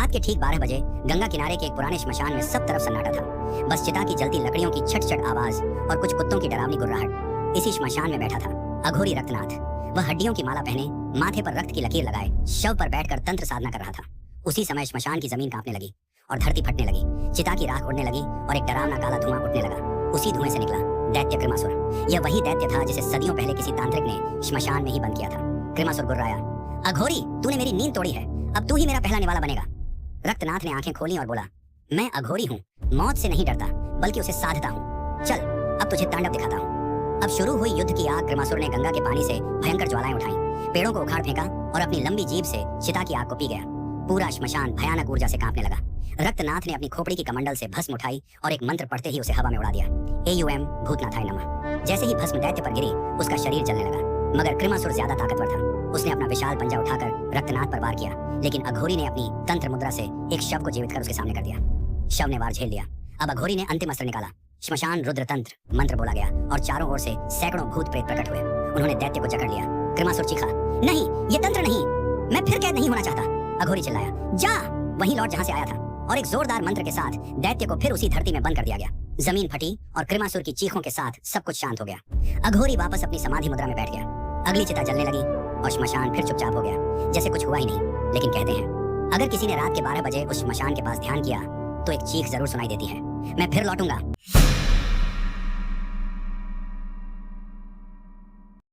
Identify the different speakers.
Speaker 1: रात के ठीक 12 बजे गंगा किनारे के एक पुराने श्मशान में सब तरफ सन्नाटा था। बस चिता की जलती लकड़ियों की छट छट आवाज और कुछ कुत्तों की डरावनी गुर्राहट। इसी श्मशान में बैठा था अघोरी रक्तनाथ। वह हड्डियों की माला पहने, माथे पर रक्त की लकीर लगाए, शव पर बैठकर तंत्र साधना कर रहा था। उसी समय श्मशान की जमीन कांपने लगी और धरती फटने लगी। चिता की राख उड़ने लगी और एक डरावना काला धुआं उठने लगा। उसी धुएं से निकला दैत्य कृमासुर। यह वही दैत्य था जिसे सदियों पहले किसी तांत्रिक ने श्मशान में ही बंद किया था। कृमासुर गुर्राया, अघोरी, तूने मेरी नींद तोड़ी है, अब तू ही मेरा पहला निवाला बनेगा। रक्तनाथ ने आंखें खोली और बोला, मैं अघोरी हूँ, मौत से नहीं डरता बल्कि उसे साधता हूँ। चल अब तुझे तांडव दिखाता हूँ। अब शुरू हुई युद्ध की आग। कृमासुर ने गंगा के पानी से भयंकर ज्वालाएं उठाई, पेड़ों को उखाड़ फेंका और अपनी लंबी जीभ से चिता की आग को पी गया। पूरा श्मशान भयानक ऊर्जा से कांपने लगा। रक्तनाथ ने अपनी खोपड़ी की कमंडल से भस्म उठाई और एक मंत्र पढ़ते ही उसे हवा में उड़ा दिया। AUM भूतनाथाय नमः। जैसे ही भस्म दैत्य पर गिरी, उसका शरीर जलने लगा। मगर कृमासुर ज्यादा ताकतवर था। उसने अपना विशाल पंजा उठाकर रक्तनाथ पर वार किया, लेकिन अघोरी ने अपनी तंत्र मुद्रा से एक शव को जीवित कर उसके सामने कर दिया। शव ने वार झेल लिया। अब अघोरी ने अंतिम अस्त्र निकाला। श्मशान रुद्र तंत्र मंत्र बोला गया और चारों ओर से सैकड़ों भूत प्रेत प्रकट हुए। उन्होंने दैत्य को जकड़ लिया। कृमासुर चीखा, नहीं, ये तंत्र नहीं, मैं फिर कैद नहीं होना चाहता। अघोरी चिल्लाया, जा वहीं लौट जहां से आया था, और एक जोरदार मंत्र के साथ दैत्य को फिर उसी धरती में बंद कर दिया गया। जमीन फटी और कृमासुर की चीखों के साथ सब कुछ शांत हो गया। अघोरी वापस अपनी समाधि मुद्रा में बैठ गया। अगली चिता जलने लगी और श्मशान फिर चुपचाप हो गया, जैसे कुछ हुआ ही नहीं। लेकिन कहते हैं, अगर किसी ने रात के 12 बजे उस श्मशान के पास ध्यान किया तो एक चीख जरूर सुनाई देती है, मैं फिर लौटूंगा।